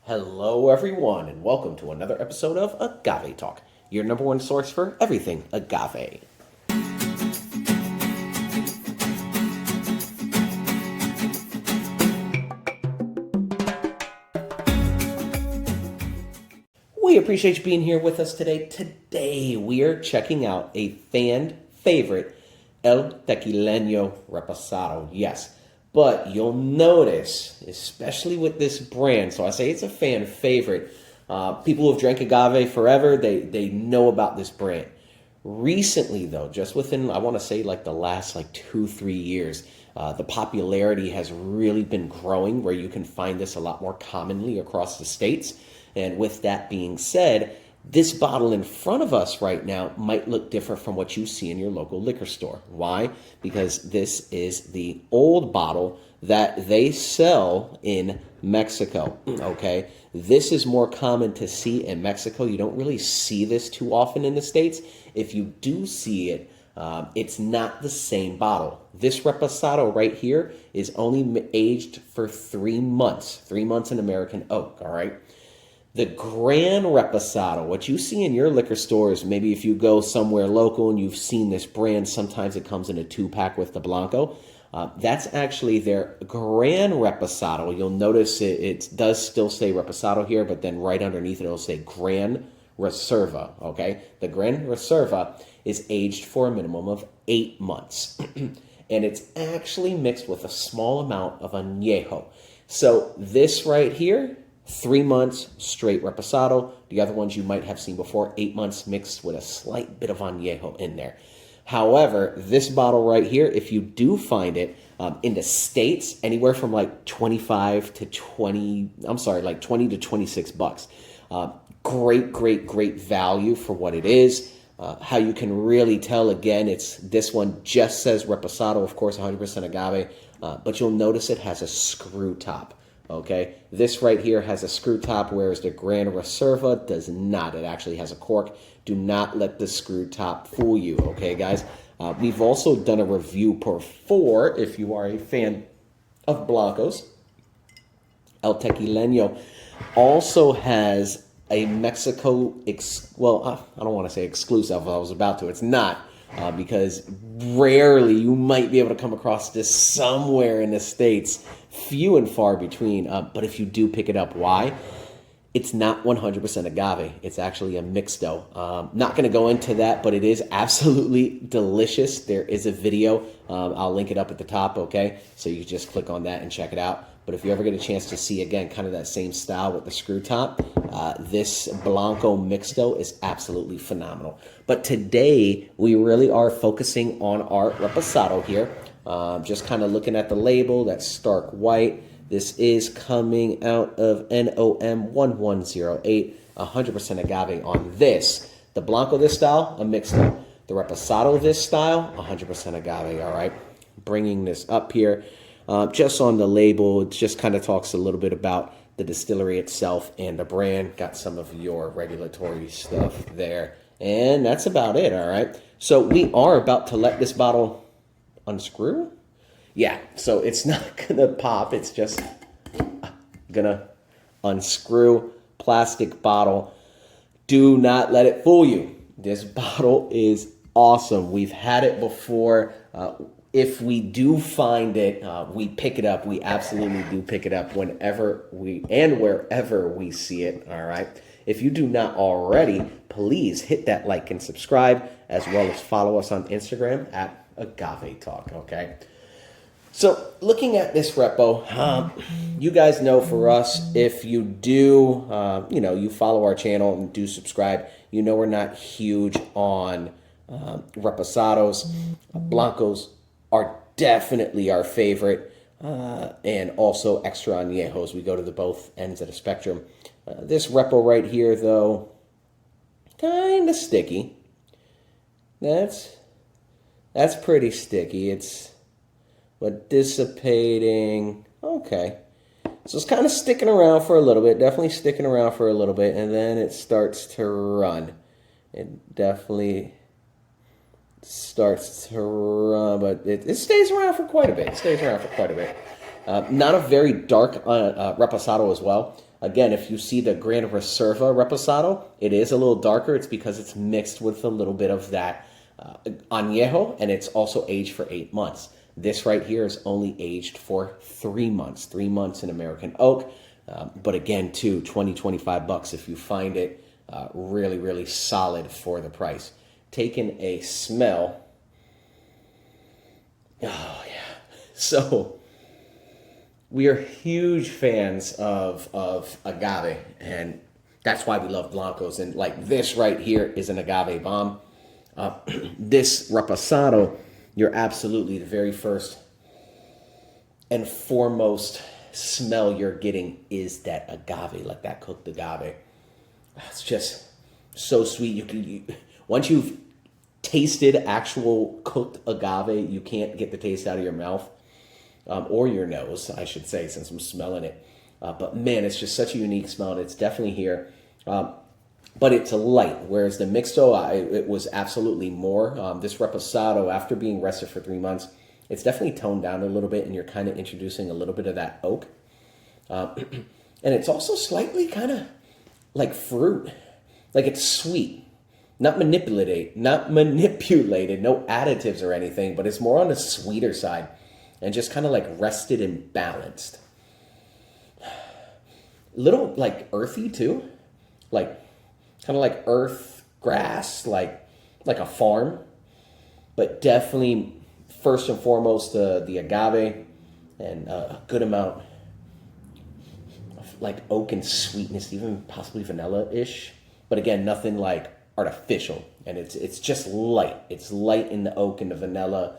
Hello, everyone, and welcome to another episode of Agave Talk, your number one source for everything agave. We appreciate you being here with us today. Today, we are checking out a fan favorite, El Tequileño Reposado. Yes. But you'll notice, especially with this brand, so I say it's a fan favorite. People who have drank agave forever, they know about this brand. Recently, though, just within, I want to say like the last 2-3 years, the popularity has really been growing where you can find this a lot more commonly across the states. And with that being said, this bottle in front of us right now might look different from what you see in your local liquor store. Why? Because this is the old bottle that they sell in Mexico, okay? This is more common to see in Mexico. You don't really see this too often in the States. If you do see it, it's not the same bottle. This Reposado right here is only aged for 3 months. 3 months in American oak, all right? The Gran Reposado, what you see in your liquor stores, maybe if you go somewhere local and you've seen this brand, sometimes it comes in a 2-pack with the Blanco. That's actually their Gran Reposado. You'll notice it does still say Reposado here, but then right underneath it, it'll say Gran Reserva, okay? The Gran Reserva is aged for a minimum of 8 months. And it's actually mixed with a small amount of añejo. So this right here, 3 months straight Reposado. The other ones you might have seen before, 8 months mixed with a slight bit of añejo in there. However, this bottle right here, if you do find it in the States, anywhere from 20 to 26 bucks. Great value for what it is. How you can really tell, again, this one just says Reposado, of course, 100% agave, but you'll notice it has a screw top. Okay, this right here has a screw top, whereas the Gran Reserva does not. It actually has a cork. Do not let the screw top fool you, okay, guys? We've also done a review before, if you are a fan of Blancos. El Tequileño also has a Mexico, I don't want to say exclusive. I was about to. It's not. Because rarely you might be able to come across this somewhere in the States, few and far between. But if you do pick it up, why? It's not 100% agave. It's actually a mixto. Not going to go into that, but it is absolutely delicious. There is a video. I'll link it up at the top, okay? So you can just click on that and check it out. But if you ever get a chance to see, again, kind of that same style with the screw top, this Blanco Mixto is absolutely phenomenal. But today, we really are focusing on our Reposado here. Just kind of looking at the label, that's stark white. This is coming out of NOM 1108, 100% agave on this. The Blanco this style, a Mixto. The Reposado this style, 100% agave, all right? Bringing this up here. Just on the label, it just kind of talks a little bit about the distillery itself and the brand. Got some of your regulatory stuff there. And that's about it, all right? So we are about to let this bottle unscrew. Yeah, so it's not going to pop. It's just going to unscrew. Plastic bottle. Do not let it fool you. This bottle is awesome. We've had it before. If we do find it, we pick it up. We absolutely do pick it up whenever and wherever we see it, all right? If you do not already, please hit that like and subscribe, as well as follow us on Instagram at Agave Talk, okay? So looking at this repo, you guys know for us, if you do, you follow our channel and do subscribe, you know we're not huge on Reposados. Blancos are definitely our favorite, and also extra añejos. We go to the both ends of the spectrum. This repo right here, though, kind of sticky. That's pretty sticky. It's dissipating. Okay. So it's kind of sticking around for a little bit, definitely sticking around for a little bit, and then it starts to run. It definitely starts to run, but it stays around for quite a bit. Not a very dark Reposado as well. Again, if you see the Gran Reserva Reposado, it is a little darker. It's because it's mixed with a little bit of that añejo, and it's also aged for 8 months. This right here is only aged for 3 months. 3 months in American oak. But again, too, 25 bucks if you find it really, really solid for the price. Taking a smell. Oh, yeah. So we are huge fans of agave, and that's why we love blancos. And like this right here is an agave bomb. This reposado, you're absolutely the very first and foremost smell you're getting is that agave, like that cooked agave. It's just so sweet. Once you've tasted actual cooked agave, you can't get the taste out of your mouth or your nose, I should say, since I'm smelling it. But man, it's just such a unique smell, and it's definitely here. But it's light, whereas the mixto, it was absolutely more. This reposado, after being rested for 3 months, it's definitely toned down a little bit, and you're kind of introducing a little bit of that oak. And it's also slightly kind of like fruit, like it's sweet, not manipulated, no additives or anything, but it's more on the sweeter side, and just kind of like rested and balanced. Little like earthy too, like kind of like earth, grass, like a farm, but definitely first and foremost the agave and a good amount of like oak and sweetness, even possibly vanilla-ish. But again, nothing like artificial, and it's just light. It's light in the oak and the vanilla,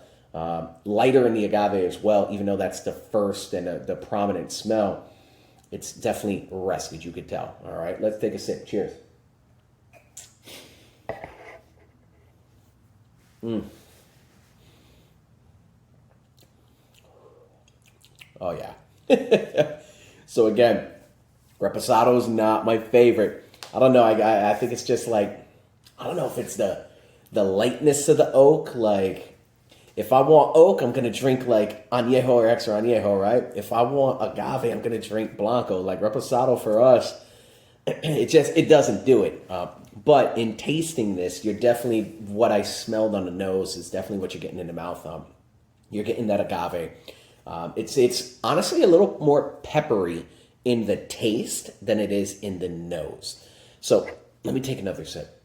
lighter in the agave as well. Even though that's the first and the prominent smell, it's definitely rested. You could tell. All right, let's take a sip. Cheers. Oh yeah. So again, reposado is not my favorite. I don't know. I think it's just like, I don't know if it's the lightness of the oak. Like, if I want oak, I'm gonna drink like añejo or extra añejo, right? If I want agave, I'm gonna drink blanco. Like reposado for us, it doesn't do it. But in tasting this, you're definitely, what I smelled on the nose is definitely what you're getting in the mouth. You're getting that agave. It's honestly a little more peppery in the taste than it is in the nose. So let me take another sip.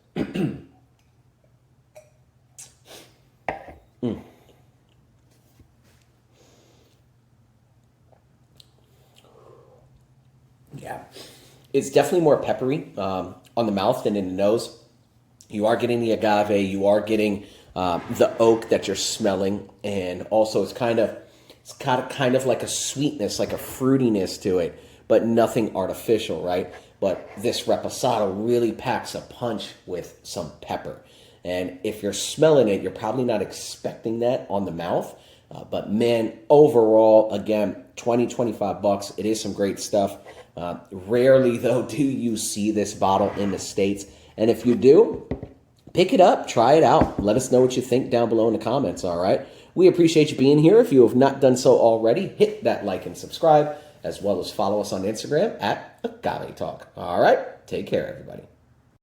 Yeah, it's definitely more peppery on the mouth than in the nose. You are getting the agave, you are getting the oak that you're smelling, and also it's kind of like a sweetness, like a fruitiness to it, but nothing artificial, right? But this reposado really packs a punch with some pepper. And if you're smelling it, you're probably not expecting that on the mouth. But man, overall, again, 25 bucks. It is some great stuff. Rarely, though, do you see this bottle in the States. And if you do, pick it up, try it out. Let us know what you think down below in the comments, all right? We appreciate you being here. If you have not done so already, hit that like and subscribe, as well as follow us on Instagram at Agave Talk. All right, take care, everybody.